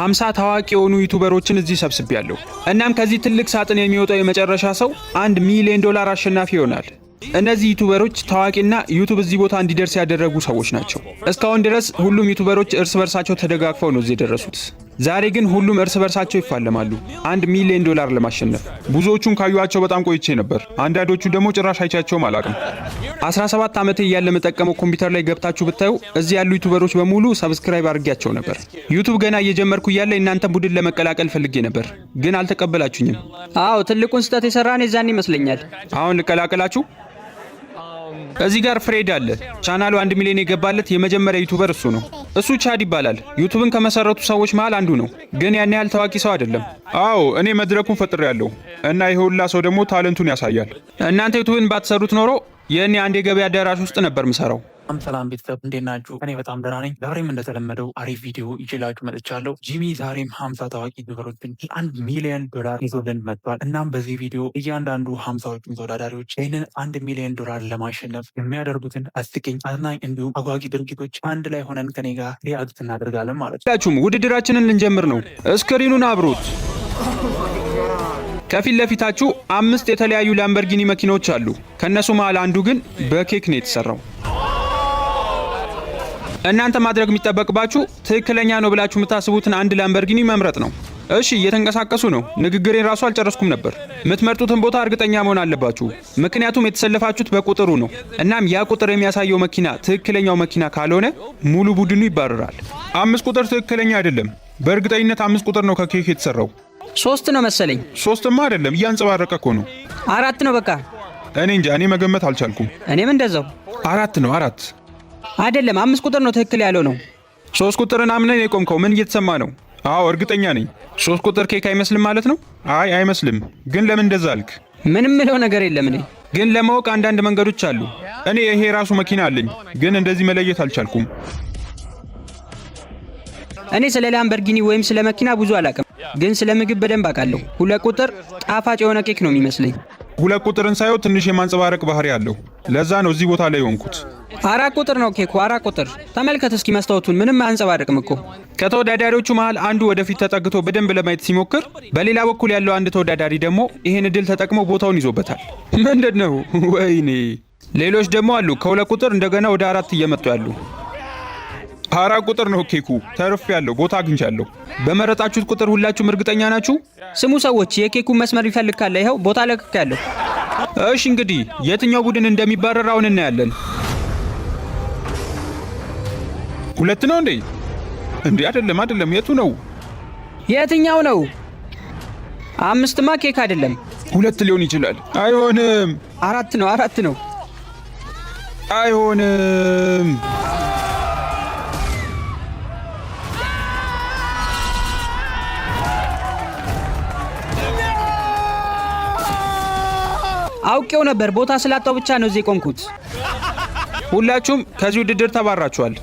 50 ታዋቂ የሆኑ ዩቲዩበሮችን እዚህ ሰብስቤያለሁ። እናም ከዚህ ትልቅ ሳጥን የሚወጣው የመጨረሻ ሰው $1 ሚሊዮን አሸናፊ ይሆናል። እነዚህ ዩቲዩበሮች ታዋቂና ዩቲዩብ እዚህ ቦታ እንዲደርስ ያደረጉ ሰዎች ናቸው። እስካሁን ድረስ ሁሉም ዩቲዩበሮች እርስ በርሳቸው ተደጋግፈው ነው እዚህ የደረሱት። ዛሬ ግን ሁሉም እርስ በርሳቸው ይፋለማሉ $1 ሚሊዮን ለማሸነፍ። ብዙዎቹን ካዩዋቸው በጣም ቆይቼ ነበር። አንዳንዶቹ ደግሞ ጭራሽ አይቻቸውም አላውቅም። 17 ዓመቴ እያለ መጠቀመው ኮምፒውተር ላይ ገብታችሁ ብታዩ እዚህ ያሉ ዩቲዩበሮች በሙሉ ሰብስክራይብ አድርጌያቸው ነበር። ዩቲዩብ ገና እየጀመርኩ እያለ እናንተ ቡድን ለመቀላቀል ፈልጌ ነበር፣ ግን አልተቀበላችሁኝም። አዎ ትልቁን ስህተት የሰራን የዛን ይመስለኛል። አሁን ልቀላቀላችሁ። እዚህ ጋር ፍሬድ አለ። ቻናሉ 1 ሚሊዮን የገባለት የመጀመሪያ ዩቲዩበር እሱ ነው። እሱ ቻድ ይባላል። ዩቲዩብን ከመሰረቱ ሰዎች መሃል አንዱ ነው፣ ግን ያን ያህል ታዋቂ ሰው አይደለም። አዎ እኔ መድረኩን ፈጥሬያለሁ እና ይሄ ሁላ ሰው ደግሞ ታለንቱን ያሳያል። እናንተ ዩቲዩብን ባትሰሩት ኖሮ የኔ አንድ የገበያ አዳራሽ ውስጥ ነበር ምሰራው። ሰላም ቤተሰብ እንዴት ናችሁ? እኔ በጣም ደህና ነኝ። ዛሬም እንደተለመደው አሪፍ ቪዲዮ ይዤላችሁ መጥቻለሁ። ጂሚ ዛሬም 50 ታዋቂ ዩቲዩበሮችን $1 ሚሊዮን ይዞልን መጥቷል። እናም በዚህ ቪዲዮ እያንዳንዱ 50ዎቹን ተወዳዳሪዎች ይህንን $1 ሚሊዮን ለማሸነፍ የሚያደርጉትን አስቂኝ፣ አዝናኝ እንዲሁም አጓጊ ድርጊቶች አንድ ላይ ሆነን ከኔ ጋር ሪአክት እናደርጋለን ማለት ነው። ውድድራችንን ልንጀምር ነው። እስክሪኑን አብሩት። ከፊት ለፊታችሁ 5 የተለያዩ ላምበርጊኒ መኪናዎች አሉ። ከነሱ መሃል አንዱ ግን በኬክ ነው የተሰራው። እናንተ ማድረግ የሚጠበቅባችሁ ትክክለኛ ነው ብላችሁ የምታስቡትን አንድ ላምበርጊኒ መምረጥ ነው። እሺ እየተንቀሳቀሱ ነው። ንግግሬን ራሱ አልጨረስኩም ነበር። የምትመርጡትን ቦታ እርግጠኛ መሆን አለባችሁ፣ ምክንያቱም የተሰለፋችሁት በቁጥሩ ነው። እናም ያ ቁጥር የሚያሳየው መኪና ትክክለኛው መኪና ካልሆነ ሙሉ ቡድኑ ይባረራል። 5 ቁጥር ትክክለኛ አይደለም። በእርግጠኝነት 5 ቁጥር ነው ከኬክ የተሰራው። 3 ነው መሰለኝ። 3ማ አይደለም፣ እያንጸባረቀ እኮ ነው። 4 ነው በቃ። እኔ እንጃ፣ እኔ መገመት አልቻልኩም። እኔም እንደዛው። 4 ነው። 4 አይደለም፣ 5 ቁጥር ነው ትክክል ያለው ነው። 3 ቁጥርን አምነን የቆምከው ምን እየተሰማ ነው? አዎ እርግጠኛ ነኝ። 3 ቁጥር ኬክ አይመስልም ማለት ነው? አይ አይመስልም። ግን ለምን እንደዛ አልክ? ምንም ምለው ነገር የለም። እኔ ግን ለማወቅ አንዳንድ መንገዶች አሉ። እኔ ይሄ ራሱ መኪና አለኝ፣ ግን እንደዚህ መለየት አልቻልኩም። እኔ ስለ ላምበርጊኒ ወይም ስለ መኪና ብዙ አላውቅም፣ ግን ስለ ምግብ በደንብ አውቃለሁ። 2 ቁጥር ጣፋጭ የሆነ ኬክ ነው የሚመስለኝ። 2 ቁጥርን ሳየው ትንሽ የማንጸባረቅ ባህሪ አለው። ለዛ ነው እዚህ ቦታ ላይ ሆንኩት። 4 ቁጥር ነው ኬኩ። 4 ቁጥር ተመልከት እስኪ መስታወቱን። ምንም አንጸባረቅም እኮ። ከተወዳዳሪዎቹ መሃል አንዱ ወደፊት ተጠግቶ በደንብ ለማየት ሲሞክር፣ በሌላ በኩል ያለው አንድ ተወዳዳሪ ደግሞ ይሄን እድል ተጠቅሞ ቦታውን ይዞበታል። ምንድነው? ወይኔ! ሌሎች ደግሞ አሉ ከ2 ቁጥር እንደገና ወደ 4 እየመጡ ያሉ። 4 ቁጥር ነው ኬኩ። ተርፍ ያለው ቦታ አግኝቻለሁ። በመረጣችሁት ቁጥር ሁላችሁም እርግጠኛ ናችሁ? ስሙ ሰዎች፣ የኬኩን መስመር ይፈልግ ካለ ይኸው ቦታ ለቅቄያለሁ። እሺ እንግዲህ የትኛው ቡድን እንደሚባረር አሁን እናያለን። 2 ነው እንዴ? አይደለም። የቱ ነው? የትኛው ነው? 5ማ ኬክ አይደለም። 2 ሊሆን ይችላል። አይሆንም። 4 ነው። 4 ነው። አይሆንም። አውቄው ነበር። ቦታ ስላጣው ብቻ ነው እዚህ ቆምኩት። ሁላችሁም ከዚህ ውድድር ተባራችኋል።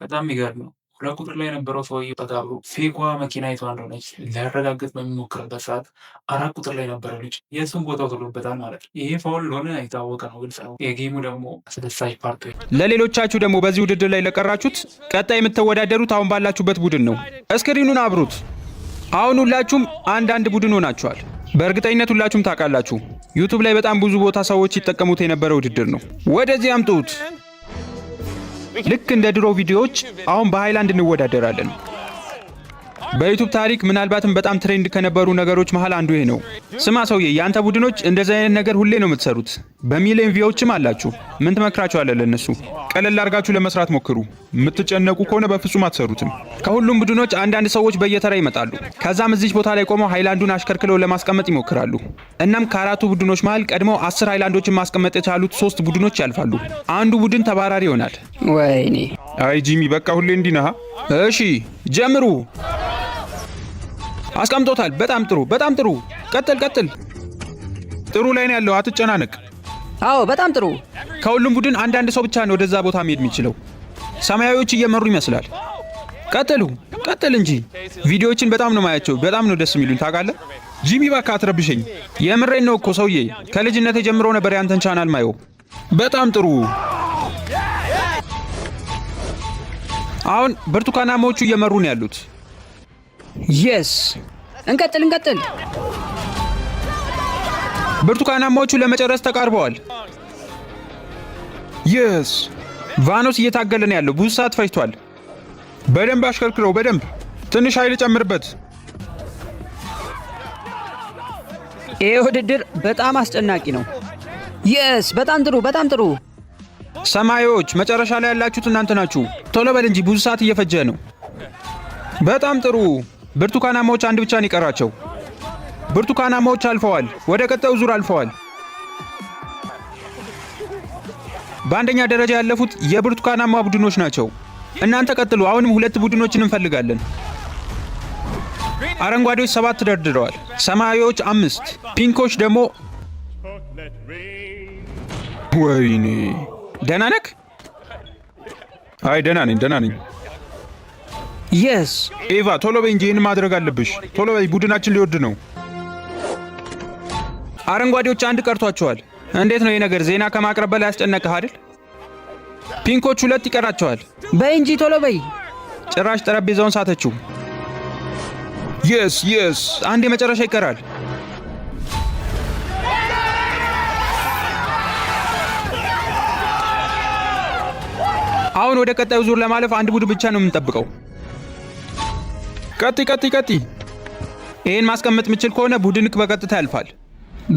በጣም የሚገርም ነው። 2 ቁጥር ላይ የነበረው ሰውዬው ተጋብሮ ፌኳ መኪና የቷ እንደሆነች ሊያረጋግጥ በሚሞክርበት ሰዓት 4 ቁጥር ላይ ነበረው ልጅ የእሱን ቦታው ተሎበታል ማለት ነው። ይሄ ፋውል እንደሆነ የታወቀ ነው፣ ግልጽ ነው። የጌሙ ደግሞ አስደሳች ፓርት። ለሌሎቻችሁ ደግሞ በዚህ ውድድር ላይ ለቀራችሁት ቀጣይ የምትወዳደሩት አሁን ባላችሁበት ቡድን ነው። እስክሪኑን አብሩት። አሁን ሁላችሁም አንድ ቡድን ሆናችኋል። በእርግጠኝነት ሁላችሁም ታውቃላችሁ፣ ዩቲዩብ ላይ በጣም ብዙ ቦታ ሰዎች ይጠቀሙት የነበረ ውድድር ነው። ወደዚህ አምጡት። ልክ እንደ ድሮ ቪዲዮዎች አሁን በሃይላንድ እንወዳደራለን። በዩቲዩብ ታሪክ ምናልባትም በጣም ትሬንድ ከነበሩ ነገሮች መሃል አንዱ ይሄ ነው። ስማ ሰውዬ፣ ያንተ ቡድኖች እንደዚህ አይነት ነገር ሁሌ ነው የምትሰሩት። በሚሊዮን ቪውዎችም አላችሁ። ምን ትመክራችኋለህ ለነሱ? ቀለል አድርጋችሁ ለመስራት ሞክሩ። የምትጨነቁ ከሆነ በፍጹም አትሰሩትም። ከሁሉም ቡድኖች አንዳንድ ሰዎች በየተራ ይመጣሉ። ከዛም እዚህ ቦታ ላይ ቆመው ሃይላንዱን አሽከርክለው ለማስቀመጥ ይሞክራሉ። እናም ከ4ቱ ቡድኖች መሃል ቀድመው 10 ሃይላንዶችን ማስቀመጥ የቻሉት 3 ቡድኖች ያልፋሉ። አንዱ ቡድን ተባራሪ ይሆናል። ወይኔ! አይ ጂሚ፣ በቃ ሁሌ እንዲህ ነህ። እሺ ጀምሩ። አስቀምጦታል። በጣም ጥሩ። ቀጥል። ጥሩ ላይ ነው ያለው። አትጨናነቅ። አዎ በጣም ጥሩ። ከሁሉም ቡድን አንዳንድ ሰው ብቻ ነው ወደዛ ቦታ መሄድ የሚችለው። ሰማያዊዎች እየመሩ ይመስላል። ቀጥል እንጂ። ቪዲዮዎችን በጣም ነው ማያቸው። በጣም ነው ደስ የሚሉኝ ታውቃለህ። ጂሚ እባክህ አትረብሸኝ። የምሬን ነው እኮ ሰውዬ። ከልጅነቴ ጀምሮ ነበር ያንተን ቻናል ማየው። በጣም ጥሩ። አሁን ብርቱካናማዎቹ እየመሩ ነው ያሉት። የስ እንቀጥል። ብርቱካናማዎቹ ለመጨረስ ተቃርበዋል። የስ ቫኖስ እየታገለ ነው ያለው። ብዙ ሰዓት ፈጅቷል። በደንብ አሽከርክረው፣ በደንብ ትንሽ ኃይል ጨምርበት። ይህ ውድድር በጣም አስጨናቂ ነው። የስ በጣም ጥሩ። ሰማዮች መጨረሻ ላይ ያላችሁት እናንተ ናችሁ። ቶሎ በል እንጂ ብዙ ሰዓት እየፈጀ ነው። በጣም ጥሩ። ብርቱካናማዎች አንድ ብቻ ነው የቀራቸው። ብርቱካናማዎች አልፈዋል። ወደ ቀጣዩ ዙር አልፈዋል። በአንደኛ ደረጃ ያለፉት የብርቱካናማ ቡድኖች ናቸው። እናንተ ቀጥሉ። አሁንም 2 ቡድኖችን እንፈልጋለን። አረንጓዴዎች 7 ደርድረዋል። ሰማያዊዎች 5፣ ፒንኮች ደግሞ ወይኔ። ደህና ነህ? አይ ደህና ነኝ። የስ ኤቫ ቶሎ በይ እንጂ ይህን ማድረግ አለብሽ። ቶሎ በይ፣ ቡድናችን ሊወድ ነው። አረንጓዴዎች 1 ቀርቷቸዋል። እንዴት ነው ይህ ነገር? ዜና ከማቅረብ በላይ ያስጨነቀህ አይደል? ፒንኮች 2 ይቀራቸዋል። በይ እንጂ ቶሎ በይ። ጭራሽ ጠረጴዛውን ሳተችው። የስ አንድ የመጨረሻ ይቀራል። አሁን ወደ ቀጣዩ ዙር ለማለፍ 1 ቡድን ብቻ ነው የምንጠብቀው። ቀጥይ። ይህን ማስቀመጥ የምችል ከሆነ ቡድንክ በቀጥታ ያልፋል።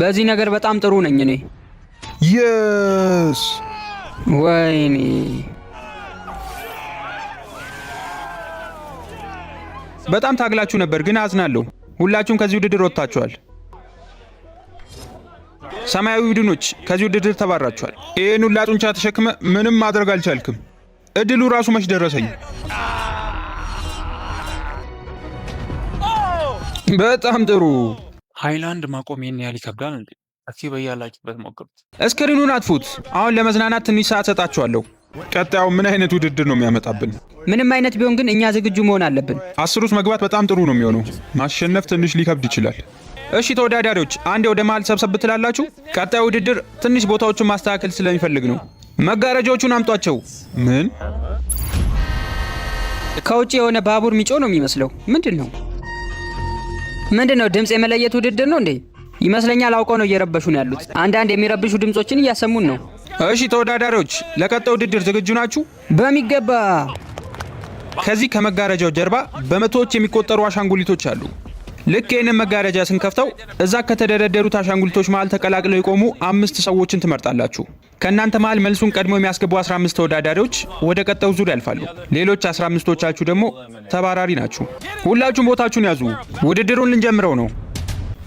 በዚህ ነገር በጣም ጥሩ ነኝ እኔ። የስ ወይኔ በጣም ታግላችሁ ነበር፣ ግን አዝናለሁ። ሁላችሁም ከዚህ ውድድር ወጥታችኋል። ሰማያዊ ቡድኖች ከዚህ ውድድር ተባራችኋል። ይህን ሁላ ጡንቻ ተሸክመ ምንም ማድረግ አልቻልክም። እድሉ ራሱ መች ደረሰኝ። በጣም ጥሩ። ሃይላንድ ማቆም ይህን ያህል ይከብዳል እንዴ? እስኪ በያላችሁበት ሞክሩት። እስክሪኑን አጥፉት። አሁን ለመዝናናት ትንሽ ሰዓት ሰጣችኋለሁ። ቀጣዩ ምን አይነት ውድድር ነው የሚያመጣብን? ምንም አይነት ቢሆን ግን እኛ ዝግጁ መሆን አለብን። 10 ውስጥ መግባት በጣም ጥሩ ነው የሚሆነው። ማሸነፍ ትንሽ ሊከብድ ይችላል። እሺ ተወዳዳሪዎች፣ አንዴ ወደ መሃል ሰብሰብ ትላላችሁ። ቀጣዩ ውድድር ትንሽ ቦታዎቹን ማስተካከል ስለሚፈልግ ነው። መጋረጃዎቹን አምጧቸው። ምን? ከውጭ የሆነ ባቡር ሚጮ ነው የሚመስለው። ምንድን ነው? ድምፅ የመለየት ውድድር ነው እንዴ? ይመስለኛል አውቀው ነው እየረበሹ ነው ያሉት። አንዳንድ የሚረብሹ ድምፆችን እያሰሙን ነው። እሺ ተወዳዳሪዎች፣ ለቀጣዩ ውድድር ዝግጁ ናችሁ? በሚገባ። ከዚህ ከመጋረጃው ጀርባ በመቶዎች የሚቆጠሩ አሻንጉሊቶች አሉ። ልክ ይህንን መጋረጃ ስንከፍተው እዛ ከተደረደሩት አሻንጉሊቶች መሃል ተቀላቅለው የቆሙ 5 ሰዎችን ትመርጣላችሁ። ከእናንተ መሃል መልሱን ቀድሞ የሚያስገቡ 15 ተወዳዳሪዎች ወደ ቀጣዩ ዙር ያልፋሉ። ሌሎች 15ቶቻችሁ ደግሞ ተባራሪ ናችሁ። ሁላችሁም ቦታችሁን ያዙ። ውድድሩን ልንጀምረው ነው።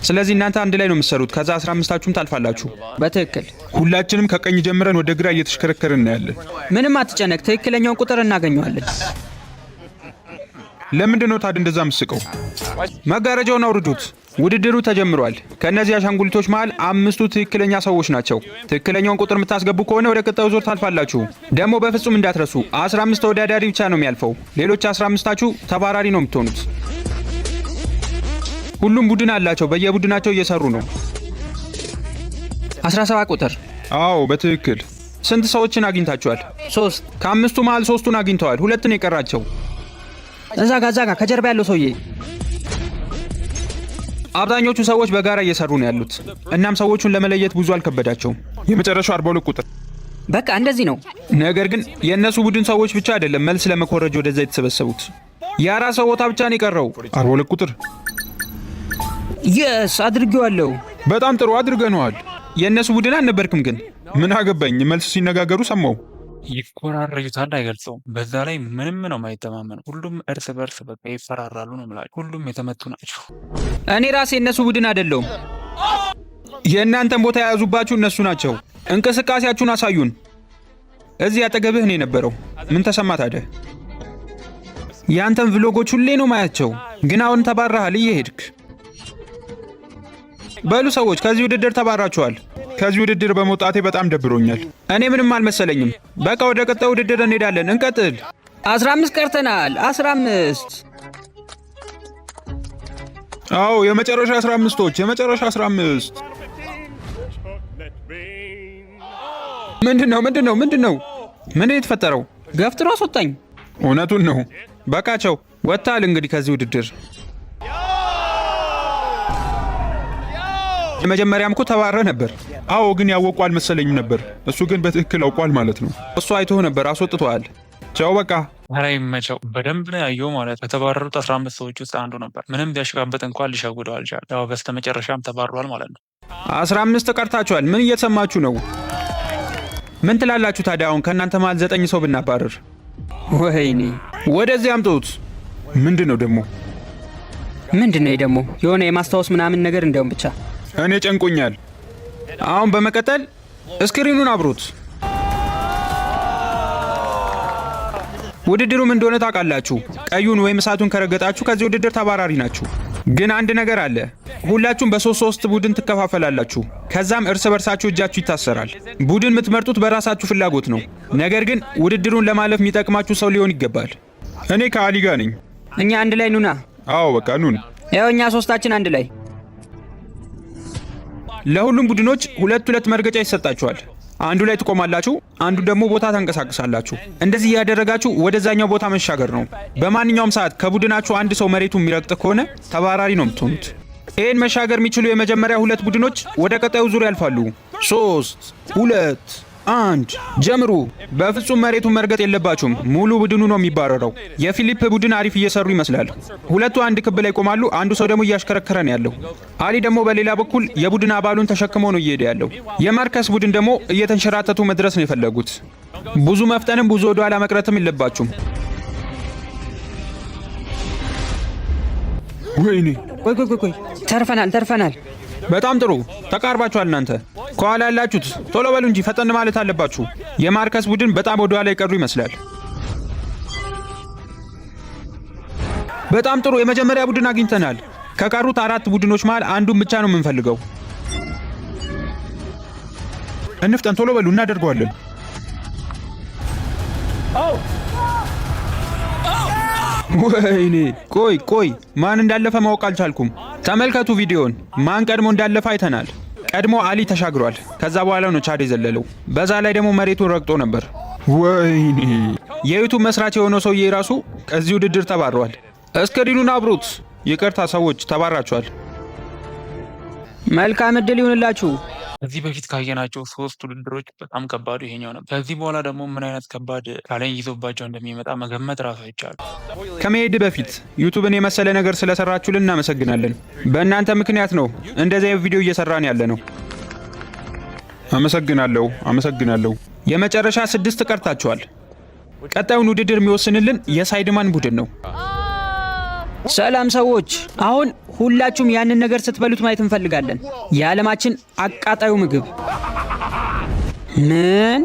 ስለዚህ እናንተ አንድ ላይ ነው የምትሰሩት። ከዛ 15ታችሁም ታልፋላችሁ። በትክክል። ሁላችንም ከቀኝ ጀምረን ወደ ግራ እየተሽከረከርን እናያለን። ምንም አትጨነቅ፣ ትክክለኛውን ቁጥር እናገኘዋለን። ለምንድን ነው ታዲያ እንደዛ ምስቀው? መጋረጃውን አውርዱት። ውድድሩ ተጀምሯል። ከእነዚህ አሻንጉሊቶች መሃል 5ቱ ትክክለኛ ሰዎች ናቸው። ትክክለኛውን ቁጥር የምታስገቡ ከሆነ ወደ ቀጣዩ ዙር ታልፋላችሁ። ደግሞ በፍጹም እንዳትረሱ 15 ተወዳዳሪ ብቻ ነው የሚያልፈው። ሌሎች 15ታችሁ ተባራሪ ነው የምትሆኑት። ሁሉም ቡድን አላቸው። በየቡድናቸው እየሰሩ ነው። 17 ቁጥር። አዎ በትክክል። ስንት ሰዎችን አግኝታችኋል? 3። ከ5ቱ መሃል 3ቱን አግኝተዋል። 2 ነው የቀራቸው። እዛ ጋ ከጀርባ ያለው ሰውዬ። አብዛኞቹ ሰዎች በጋራ እየሰሩ ነው ያሉት። እናም ሰዎቹን ለመለየት ብዙ አልከበዳቸውም። የመጨረሻው 42 ቁጥር። በቃ እንደዚህ ነው። ነገር ግን የእነሱ ቡድን ሰዎች ብቻ አይደለም መልስ ለመኮረጅ ወደዛ የተሰበሰቡት። የ4 ሰው ቦታ ብቻ ነው የቀረው። 42 ቁጥር። የስ አድርጌዋለሁ። በጣም ጥሩ አድርገነዋል። የእነሱ ቡድን አልነበርክም፣ ግን ምን አገባኝ። መልስ ሲነጋገሩ ሰማው። ይኮራረጁታል፣ አይገልጸውም። በዛ ላይ ምንም ነው የማይተማመነው። ሁሉም እርስ በርስ በቃ ይፈራራሉ ነው የምላቸው። ሁሉም የተመቱ ናቸው። እኔ ራሴ እነሱ ቡድን አይደለሁም። የእናንተን ቦታ የያዙባችሁ እነሱ ናቸው። እንቅስቃሴያችሁን አሳዩን። እዚህ አጠገብህ ነው የነበረው። ምን ተሰማ ታዲያ? የአንተን ቭሎጎች ሁሌ ነው ማያቸው፣ ግን አሁን ተባረሃል እየሄድክ። በሉ ሰዎች ከዚህ ውድድር ተባራችኋል። ከዚህ ውድድር በመውጣቴ በጣም ደብሮኛል። እኔ ምንም አልመሰለኝም። በቃ ወደ ቀጣዩ ውድድር እንሄዳለን። እንቀጥል። 15 ቀርተናል። 15። አዎ የመጨረሻ 15ቶች፣ የመጨረሻ 15። ምንድን ነው? ምን የተፈጠረው? ገፍትሮ አስወጣኝ። እውነቱን ነው። በቃቸው ወጥተሃል እንግዲህ ከዚህ ውድድር። የመጀመሪያም እኮ ተባረ ነበር። አዎ ግን ያወቁ አልመሰለኝም ነበር። እሱ ግን በትክክል አውቋል ማለት ነው። እሱ አይቶህ ነበር፣ አስወጥቷል። ቻው በቃ። ኧረ ይመቸው። በደንብ ነው ያየው ማለት ከተባረሩት 15 ሰዎች ውስጥ አንዱ ነበር። ምንም ቢያሽቃበጥ እንኳን ሊሸውደው አልቻለም። ያው በስተመጨረሻም ተባሯል ማለት ነው። 15 ቀርታችኋል። ምን እየተሰማችሁ ነው? ምን ትላላችሁ ታዲያ? አሁን ከእናንተ መሀል 9 ሰው ብናባረር? ወይኔ ወደዚህ አምጡት። ምንድን ነው ደግሞ? ምንድን ነው ደግሞ? የሆነ የማስታወስ ምናምን ነገር እንደውም ብቻ እኔ ጨንቆኛል። አሁን በመቀጠል እስክሪኑን አብሩት። ውድድሩም እንደሆነ ታውቃላችሁ። ቀዩን ወይም እሳቱን ከረገጣችሁ ከዚህ ውድድር ተባራሪ ናችሁ። ግን አንድ ነገር አለ። ሁላችሁም በ3 ቡድን ትከፋፈላላችሁ። ከዛም እርስ በርሳችሁ እጃችሁ ይታሰራል። ቡድን የምትመርጡት በራሳችሁ ፍላጎት ነው። ነገር ግን ውድድሩን ለማለፍ የሚጠቅማችሁ ሰው ሊሆን ይገባል። እኔ ከአሊ ጋር ነኝ። እኛ አንድ ላይ ኑና። አዎ በቃ ኑን። ያው እኛ 3ታችን አንድ ላይ። ለሁሉም ቡድኖች 2 መርገጫ ይሰጣችኋል። አንዱ ላይ ትቆማላችሁ፣ አንዱ ደግሞ ቦታ ታንቀሳቅሳላችሁ። እንደዚህ እያደረጋችሁ ወደዛኛው ቦታ መሻገር ነው። በማንኛውም ሰዓት ከቡድናችሁ አንድ ሰው መሬቱ የሚረግጥ ከሆነ ተባራሪ ነው የምትሆኑት። ይህን መሻገር የሚችሉ የመጀመሪያ 2 ቡድኖች ወደ ቀጣዩ ዙር ያልፋሉ። 3 2 1 ጀምሩ። በፍጹም መሬቱን መርገጥ የለባችሁም። ሙሉ ቡድኑ ነው የሚባረረው። የፊሊፕ ቡድን አሪፍ እየሰሩ ይመስላል። 2 አንድ ክብ ላይ ቆማሉ። አንዱ ሰው ደግሞ እያሽከረከረ ነው ያለው። አሊ ደግሞ በሌላ በኩል የቡድን አባሉን ተሸክሞ ነው እየሄደ ያለው። የማርከስ ቡድን ደግሞ እየተንሸራተቱ መድረስ ነው የፈለጉት። ብዙ መፍጠንም ብዙ ወደ ኋላ መቅረትም የለባችሁም። ወይኔ ቆይ ተርፈናል። በጣም ጥሩ ተቃርባችኋል። እናንተ ከኋላ ያላችሁት ቶሎ በሉ እንጂ ፈጠን ማለት አለባችሁ። የማርከስ ቡድን በጣም ወደ ኋላ የቀሩ ይመስላል። በጣም ጥሩ የመጀመሪያ ቡድን አግኝተናል። ከቀሩት 4 ቡድኖች መሃል አንዱን ብቻ ነው የምንፈልገው። እንፍጠን፣ ቶሎ በሉ እናደርገዋለን። ወይኔ ቆይ ማን እንዳለፈ ማወቅ አልቻልኩም። ተመልከቱ ቪዲዮን። ማን ቀድሞ እንዳለፈ አይተናል። ቀድሞ አሊ ተሻግሯል። ከዛ በኋላ ነው ቻድ የዘለለው። በዛ ላይ ደግሞ መሬቱን ረግጦ ነበር። ወይኔ የዩቱብ መስራች የሆነው ሰውዬ ራሱ ከዚህ ውድድር ተባሯል። እስክሪኑን አብሩት። ይቅርታ ሰዎች ተባራችኋል። መልካም እድል ይሁንላችሁ። ከዚህ በፊት ካየናቸው 3 ውድድሮች በጣም ከባዱ ይሄኛው ነበር። ከዚህ በኋላ ደግሞ ምን አይነት ከባድ ቻሌንጅ ይዞባቸው እንደሚመጣ መገመት ራሱ አይቻልም። ከመሄድ በፊት ዩቱብን የመሰለ ነገር ስለሰራችሁልን እናመሰግናለን። በእናንተ ምክንያት ነው እንደዚህ ቪዲዮ እየሰራን ያለ ነው። አመሰግናለሁ። የመጨረሻ 6 ቀርታችኋል። ቀጣዩን ውድድር የሚወስንልን የሳይድማን ቡድን ነው። ሰላም ሰዎች፣ አሁን ሁላችሁም ያንን ነገር ስትበሉት ማየት እንፈልጋለን። የዓለማችን አቃጣዩ ምግብ ምን?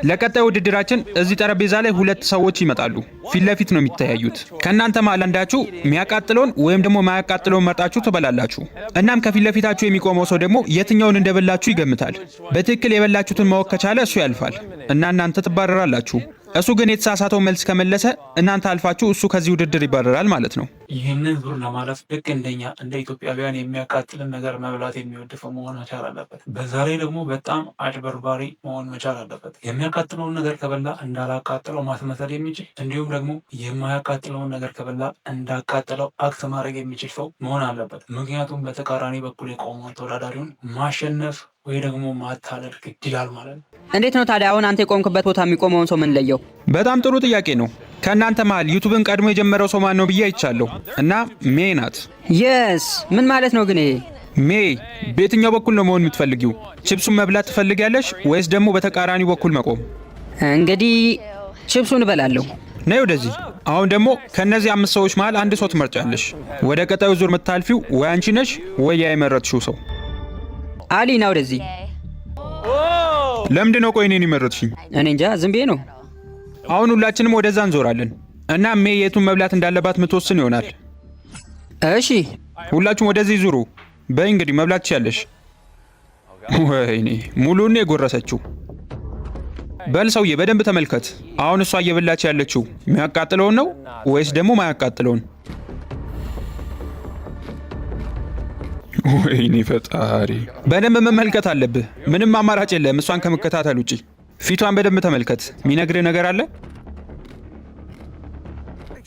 ለቀጣዩ ውድድራችን እዚህ ጠረጴዛ ላይ 2 ሰዎች ይመጣሉ። ፊት ለፊት ነው የሚተያዩት። ከእናንተ መሃል አንዳችሁ የሚያቃጥለውን ወይም ደግሞ ማያቃጥለውን መርጣችሁ ትበላላችሁ። እናም ከፊት ለፊታችሁ የሚቆመው ሰው ደግሞ የትኛውን እንደበላችሁ ይገምታል። በትክክል የበላችሁትን ማወቅ ከቻለ እሱ ያልፋል እና እናንተ ትባረራላችሁ። እሱ ግን የተሳሳተው መልስ ከመለሰ እናንተ አልፋችሁ እሱ ከዚህ ውድድር ይባረራል ማለት ነው። ይህንን ዙር ለማለፍ ልክ እንደኛ እንደ ኢትዮጵያውያን የሚያቃጥልን ነገር መብላት የሚወድ ሰው መሆን መቻል አለበት። በዛ ላይ ደግሞ በጣም አጭበርባሪ መሆን መቻል አለበት። የሚያቃጥለውን ነገር ከበላ እንዳላቃጥለው ማስመሰል የሚችል እንዲሁም ደግሞ የማያቃጥለውን ነገር ከበላ እንዳቃጥለው አክት ማድረግ የሚችል ሰው መሆን አለበት። ምክንያቱም በተቃራኒ በኩል የቆመውን ተወዳዳሪውን ማሸነፍ ወይ ደግሞ ማታለል ግድ ይላል ማለት ነው። እንዴት ነው ታዲያ አሁን አንተ የቆምክበት ቦታ የሚቆመውን ሰው ምን ለየው? በጣም ጥሩ ጥያቄ ነው። ከእናንተ መሃል ዩቱብን ቀድሞ የጀመረው ሰው ማን ነው ብዬ አይቻለሁ እና ሜይ ናት። የስ ምን ማለት ነው ግን ይሄ? ሜይ በየትኛው በኩል ነው መሆን የምትፈልጊው? ቺፕሱን መብላት ትፈልጊያለሽ ወይስ ደግሞ በተቃራኒው በኩል መቆም? እንግዲህ ቺፕሱን እበላለሁ። ነይ ወደዚህ። አሁን ደግሞ ከነዚህ 5 ሰዎች መሃል አንድ ሰው ትመርጫለሽ። ወደ ቀጣዩ ዙር የምታልፊው ወይ አንቺ ነሽ ወይ ያ የመረጥሽው ሰው። አሊ ና ወደዚህ። ለምንድን ነው ቆይ እኔን የመረጥሽኝ? እኔ እንጃ ዝም ብዬ ነው። አሁን ሁላችንም ወደዛ እንዞራለን እና ሜይ የቱን መብላት እንዳለባት የምትወስን ይሆናል። እሺ ሁላችሁም ወደዚህ ዙሩ። በይ እንግዲህ መብላት ትችያለሽ። ወይኔ ሙሉን የጎረሰችው። በል ሰውዬ በደንብ ተመልከት። አሁን እሷ እየበላች ያለችው የሚያቃጥለውን ነው ወይስ ደግሞ ማያቃጥለውን? ወይኔ ፈጣሪ፣ በደንብ መመልከት አለብህ። ምንም አማራጭ የለም እሷን ከመከታተል ውጪ። ፊቷን በደንብ ተመልከት። የሚነግርህ ነገር አለ።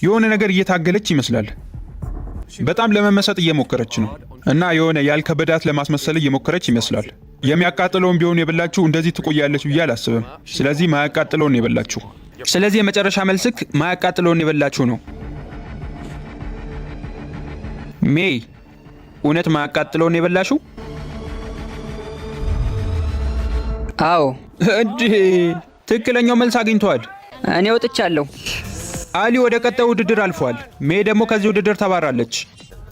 የሆነ ነገር እየታገለች ይመስላል። በጣም ለመመሰጥ እየሞከረች ነው እና የሆነ ያልከበዳት ለማስመሰል እየሞከረች ይመስላል። የሚያቃጥለውን ቢሆን የበላችሁ እንደዚህ ትቆያለች ብዬ አላስብም። ስለዚህ ማያቃጥለውን የበላችሁ። ስለዚህ የመጨረሻ መልስክ ማያቃጥለውን የበላችሁ ነው። ሜይ እውነት ማያቃጥለውን የበላችሁ? አዎ። እንዴ ትክክለኛው መልስ አግኝተዋል። እኔ ወጥቻለሁ። አሊ ወደ ቀጣዩ ውድድር አልፏል። ሜይ ደግሞ ከዚህ ውድድር ተባራለች።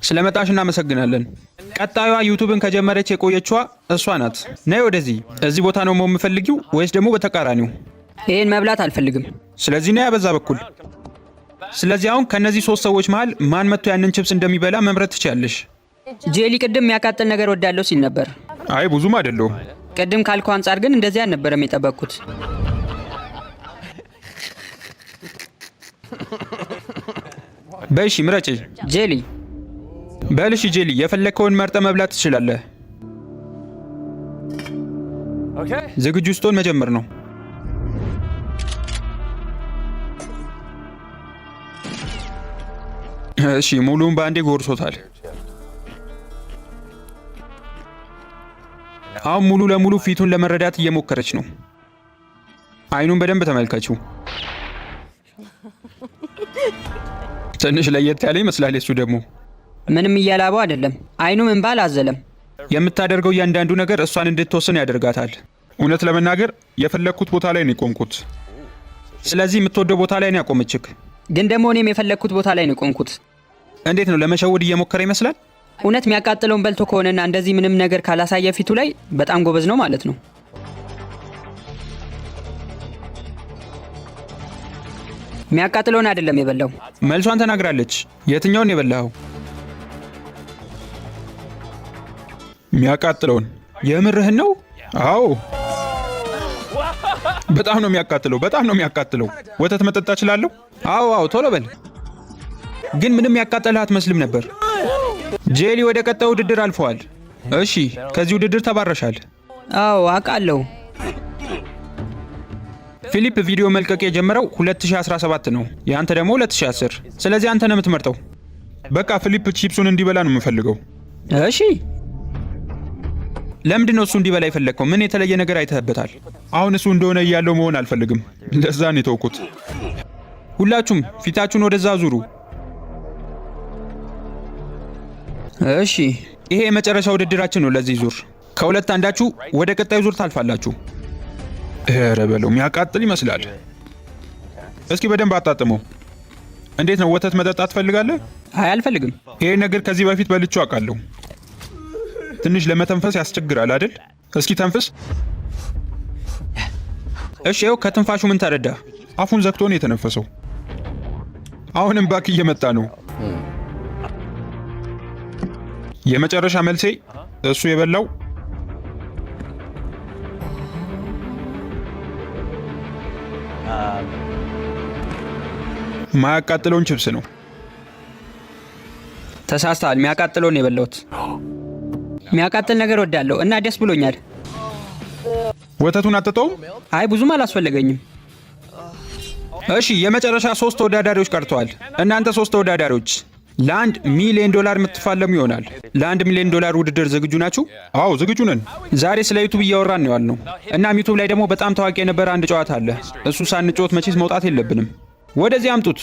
ስለመጣሽ እናመሰግናለን። ቀጣዩዋ ዩቱብን ከጀመረች የቆየችዋ እሷ ናት። ነይ ወደዚህ። እዚህ ቦታ ነው የምፈልጊው ወይስ ደግሞ በተቃራኒው? ይህን መብላት አልፈልግም። ስለዚህ ነይ በዛ በኩል። ስለዚህ አሁን ከነዚህ 3 ሰዎች መሃል ማን መጥቶ ያንን ቺፕስ እንደሚበላ መምረጥ ትችያለሽ። ጄሊ ቅድም የሚያቃጥል ነገር ወዳለው ሲል ነበር። አይ ብዙም አይደለሁም። ቅድም ካልከው አንጻር ግን እንደዚህ አልነበረም የጠበቅኩት። በእሺ ምረጭ ጄሊ። በልሽ ጄሊ፣ የፈለግከውን መርጠ መብላት ትችላለህ። ዝግጁ ስትሆን መጀመር ነው። እሺ ሙሉውን በአንዴ ጎርሶታል። አሁን ሙሉ ለሙሉ ፊቱን ለመረዳት እየሞከረች ነው። አይኑን በደንብ ተመልከችው። ትንሽ ለየት ያለ ይመስላል። እሱ ደግሞ ምንም እያላበው አይደለም። አይኑም እንባ አላዘለም። የምታደርገው እያንዳንዱ ነገር እሷን እንድትወስን ያደርጋታል። እውነት ለመናገር የፈለግኩት ቦታ ላይ ነው የቆምኩት። ስለዚህ የምትወደው ቦታ ላይ ነው ያቆመችክ። ግን ደግሞ እኔም የፈለግኩት ቦታ ላይ ነው የቆምኩት። እንዴት ነው? ለመሸወድ እየሞከረ ይመስላል። እውነት የሚያቃጥለውን በልቶ ከሆነና እንደዚህ ምንም ነገር ካላሳየ ፊቱ ላይ በጣም ጎበዝ ነው ማለት ነው። የሚያቃጥለውን አይደለም የበላው። መልሷን ተናግራለች። የትኛውን የበላኸው? የሚያቃጥለውን። የምርህን ነው? አዎ በጣም ነው የሚያቃጥለው። በጣም ነው የሚያቃጥለው። ወተት መጠጣ እችላለሁ? አዎ ቶሎ በል። ግን ምንም ያቃጠለህ አትመስልም ነበር። ጄሊ ወደ ቀጣዩ ውድድር አልፈዋል። እሺ ከዚህ ውድድር ተባረሻል። አዎ አውቃለሁ። ፊሊፕ ቪዲዮ መልቀቅ የጀመረው 2017 ነው። የአንተ ደግሞ 2010። ስለዚህ አንተ ነው የምትመርጠው። በቃ ፊሊፕ ቺፕሱን እንዲበላ ነው የምፈልገው። እሺ ለምንድን ነው እሱ እንዲበላ የፈለግከው? ምን የተለየ ነገር አይተህበታል? አሁን እሱ እንደሆነ እያለው መሆን አልፈልግም። ለዛ ነው የተውኩት። ሁላችሁም ፊታችሁን ወደዛ ዙሩ። እሺ ይሄ የመጨረሻ ውድድራችን ነው ለዚህ ዙር። ከሁለት አንዳችሁ ወደ ቀጣዩ ዙር ታልፋላችሁ። ኧረ በለው የሚያቃጥል ይመስላል። እስኪ በደንብ አጣጥመው። እንዴት ነው? ወተት መጠጣት ትፈልጋለህ? አይ አልፈልግም። ይሄ ነገር ከዚህ በፊት በልቼው አውቃለሁ። ትንሽ ለመተንፈስ ያስቸግራል አይደል? እስኪ ተንፍስ። እሺ ይኸው ከትንፋሹ ምን ተረዳ? አፉን ዘግቶ ነው የተነፈሰው። አሁንም ባክ እየመጣ ነው። የመጨረሻ መልሴ እሱ የበላው ማያቃጥለውን ቺፕስ ነው። ተሳስተሃል። የሚያቃጥለውን የበላሁት። የሚያቃጥል ነገር ወዳለሁ እና ደስ ብሎኛል። ወተቱን አጥተው? አይ ብዙም አላስፈለገኝም። እሺ የመጨረሻ 3 ተወዳዳሪዎች ቀርተዋል። እናንተ 3 ተወዳዳሪዎች ለ$1 ሚሊዮን የምትፋለሙ ይሆናል። ለ$1 ሚሊዮን ውድድር ዝግጁ ናችሁ? አዎ ዝግጁ ነን። ዛሬ ስለ ዩቱብ እያወራን ነው ያልነው። እናም ዩቱብ ላይ ደግሞ በጣም ታዋቂ የነበረ አንድ ጨዋታ አለ። እሱ ሳንጫወት መቼስ መውጣት የለብንም። ወደዚህ አምጡት።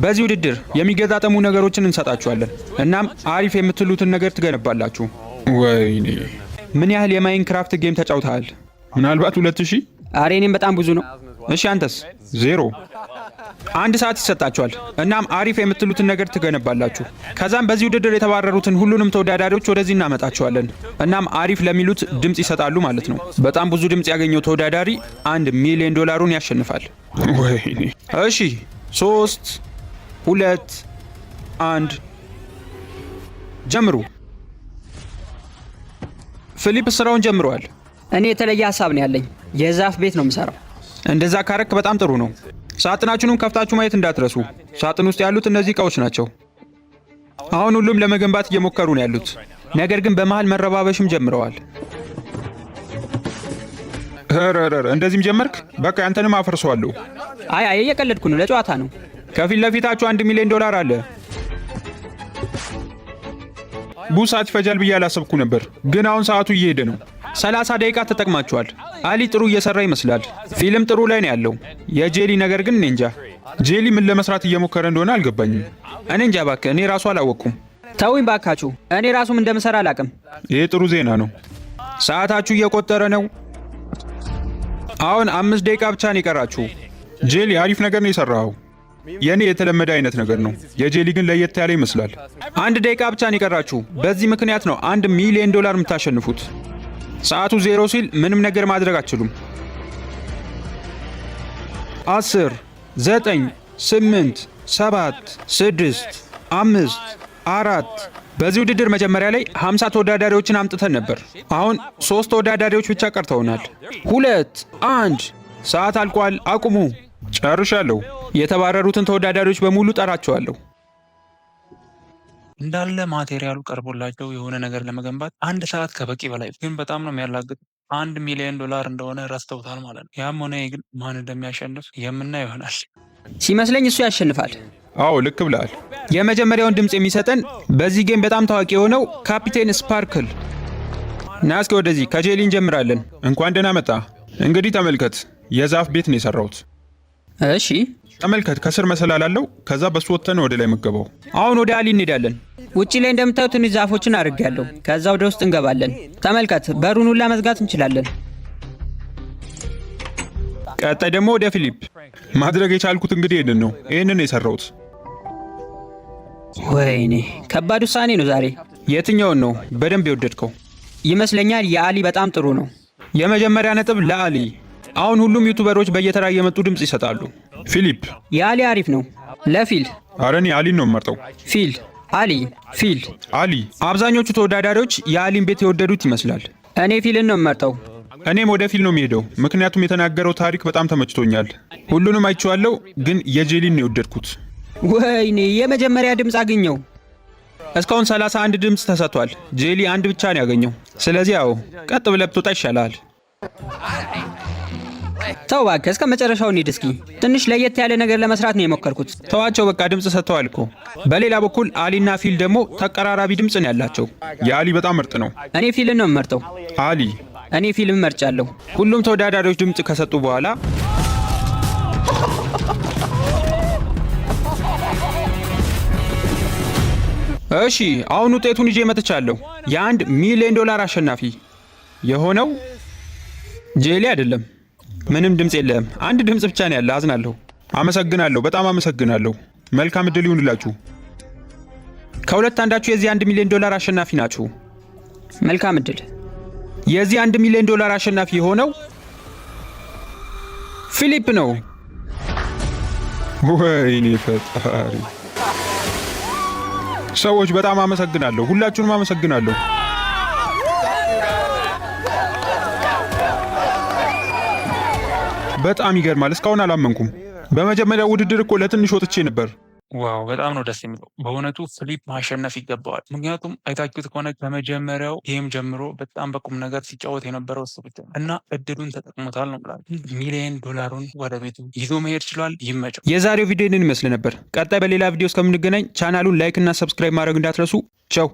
በዚህ ውድድር የሚገጣጠሙ ነገሮችን እንሰጣችኋለን። እናም አሪፍ የምትሉትን ነገር ትገነባላችሁ። ወይኔ ምን ያህል የማይንክራፍት ጌም ተጫውተሃል? ምናልባት 2000? አሬ እኔም በጣም ብዙ ነው። እሺ አንተስ? 0። 1 ሰዓት ይሰጣችኋል። እናም አሪፍ የምትሉትን ነገር ትገነባላችሁ። ከዛም በዚህ ውድድር የተባረሩትን ሁሉንም ተወዳዳሪዎች ወደዚህ እናመጣቸዋለን። እናም አሪፍ ለሚሉት ድምፅ ይሰጣሉ ማለት ነው። በጣም ብዙ ድምፅ ያገኘው ተወዳዳሪ $1 ሚሊዮን ያሸንፋል። ወይኔ እሺ 3 2 1 ጀምሩ። ፊሊፕ ስራውን ጀምረዋል። እኔ የተለየ ሀሳብ ነው ያለኝ። የዛፍ ቤት ነው የምሰራው። እንደዛ ካረክ በጣም ጥሩ ነው። ሳጥናችሁንም ከፍታችሁ ማየት እንዳትረሱ። ሳጥን ውስጥ ያሉት እነዚህ እቃዎች ናቸው። አሁን ሁሉም ለመገንባት እየሞከሩ ነው ያሉት፣ ነገር ግን በመሃል መረባበሽም ጀምረዋል። ረረረ እንደዚህም ጀመርክ? በቃ ያንተንም አፈርሰዋለሁ። አይ እየቀለድኩ ነው፣ ለጨዋታ ነው። ከፊት ለፊታችሁ $1 ሚሊዮን አለ። ብዙ ሰዓት ይፈጃል ብዬ አላሰብኩ ነበር፣ ግን አሁን ሰዓቱ እየሄደ ነው። 30 ደቂቃ ተጠቅማችኋል። አሊ ጥሩ እየሰራ ይመስላል። ፊልም ጥሩ ላይ ነው ያለው። የጄሊ ነገር ግን እኔ እንጃ። ጄሊ ምን ለመስራት እየሞከረ እንደሆነ አልገባኝም። እኔ እንጃ እባክህ፣ እኔ ራሱ አላወቅኩም። ተውኝ ባካችሁ፣ እኔ ራሱም እንደምሰራ አላቅም። ይሄ ጥሩ ዜና ነው። ሰዓታችሁ እየቆጠረ ነው። አሁን 5 ደቂቃ ብቻ ነው የቀራችሁ። ጄሊ አሪፍ ነገር ነው የሰራኸው። የኔ የተለመደ አይነት ነገር ነው። የጄሊ ግን ለየት ያለ ይመስላል። 1 ደቂቃ ብቻ ነው የቀራችሁ። በዚህ ምክንያት ነው $1 ሚሊዮን የምታሸንፉት። ሰዓቱ 0 ሲል ምንም ነገር ማድረግ አትችሉም። 10 9 8 7 6 5 4 በዚህ ውድድር መጀመሪያ ላይ 50 ተወዳዳሪዎችን አምጥተን ነበር። አሁን 3 ተወዳዳሪዎች ብቻ ቀርተውናል። 2 1 ሰዓት አልቋል። አቁሙ። ጨርሻለሁ። የተባረሩትን ተወዳዳሪዎች በሙሉ ጠራቸዋለሁ። እንዳለ ማቴሪያሉ ቀርቦላቸው የሆነ ነገር ለመገንባት 1 ሰዓት ከበቂ በላይ፣ ግን በጣም ነው የሚያላግጥ። $1 ሚሊዮን እንደሆነ ረስተውታል ማለት ነው። ያም ሆነ ግን ማን እንደሚያሸንፍ የምናየው ይሆናል። ሲመስለኝ እሱ ያሸንፋል። አዎ ልክ ብለሃል። የመጀመሪያውን ድምፅ የሚሰጠን በዚህ ጌም በጣም ታዋቂ የሆነው ካፒቴን ስፓርክል። ና እስኪ ወደዚህ ከጄሊ እንጀምራለን። እንኳን ደህና መጣ። እንግዲህ ተመልከት፣ የዛፍ ቤት ነው የሰራሁት። እሺ ተመልከት፣ ከስር መሰላል አለው። ከዛ በሱ ወጥተን ወደ ላይ መገባው። አሁን ወደ አሊ እንሄዳለን። ውጪ ላይ እንደምታዩት ትንሽ ዛፎችን አድርጌያለሁ። ከዛ ወደ ውስጥ እንገባለን። ተመልከት፣ በሩን ሁላ መዝጋት እንችላለን። ቀጣይ ደግሞ ወደ ፊሊፕ። ማድረግ የቻልኩት እንግዲህ ይህንን ነው። ይህንን ነው የሰራሁት። ወይኔ ከባድ ውሳኔ ነው ዛሬ። የትኛውን ነው በደንብ የወደድከው? ይመስለኛል የአሊ በጣም ጥሩ ነው። የመጀመሪያ ነጥብ ለአሊ። አሁን ሁሉም ዩቱበሮች በየተራ እየመጡ ድምፅ ይሰጣሉ። ፊሊፕ። የአሊ አሪፍ ነው። ለፊል። ኧረ እኔ አሊን ነው የምመርጠው። ፊል። አሊ። ፊል። አሊ። አብዛኞቹ ተወዳዳሪዎች የአሊን ቤት የወደዱት ይመስላል። እኔ ፊልን ነው የምመርጠው። እኔም ወደ ፊል ነው የሚሄደው፣ ምክንያቱም የተናገረው ታሪክ በጣም ተመችቶኛል። ሁሉንም አይቼዋለሁ፣ ግን የጄሊን ነው የወደድኩት። ወይኔ የመጀመሪያ ድምፅ አገኘው። እስካሁን 31 ድምፅ ተሰጥቷል። ጄሊ 1 ብቻ ነው ያገኘው። ስለዚህ ያው ቀጥ ብለህ ብትወጣ ይሻላል። ተው እባክህ፣ እስከ መጨረሻው እንሂድ እስኪ። ትንሽ ለየት ያለ ነገር ለመስራት ነው የሞከርኩት። ተዋቸው በቃ፣ ድምፅ ሰጥተዋል እኮ። በሌላ በኩል አሊና ፊል ደግሞ ተቀራራቢ ድምፅ ነው ያላቸው። የአሊ በጣም ምርጥ ነው። እኔ ፊልን ነው የምመርጠው። አሊ። እኔ ፊልም መርጫለሁ። ሁሉም ተወዳዳሪዎች ድምፅ ከሰጡ በኋላ እሺ፣ አሁን ውጤቱን ይዤ መጥቻለሁ። $1 ሚሊዮን አሸናፊ የሆነው ጄሊ አይደለም። ምንም ድምፅ የለህም። 1 ድምፅ ብቻ ነው ያለ። አዝናለሁ። አመሰግናለሁ፣ በጣም አመሰግናለሁ። መልካም እድል ይሁንላችሁ። ከሁለት አንዳችሁ የዚህ $1 ሚሊዮን አሸናፊ ናችሁ። መልካም እድል። የዚህ $1 ሚሊዮን አሸናፊ የሆነው ፊሊፕ ነው። ወይኔ ፈጣሪ! ሰዎች በጣም አመሰግናለሁ። ሁላችሁንም አመሰግናለሁ። በጣም ይገርማል። እስካሁን አላመንኩም። በመጀመሪያው ውድድር እኮ ለትንሽ ወጥቼ ነበር። ዋው በጣም ነው ደስ የሚለው። በእውነቱ ፊሊፕ ማሸነፍ ይገባዋል። ምክንያቱም አይታችሁት ከሆነ ከመጀመሪያው ጌም ጀምሮ በጣም በቁም ነገር ሲጫወት የነበረው እሱ ብቻ እና እድሉን ተጠቅሞታል ነው ብላ $1 ሚሊዮን ወደ ቤቱ ይዞ መሄድ ችሏል። ይመቸው። የዛሬው ቪዲዮ ይህንን ይመስል ነበር። ቀጣይ በሌላ ቪዲዮ እስከምንገናኝ ቻናሉን ላይክ እና ሰብስክራይብ ማድረግ እንዳትረሱ። ቻው።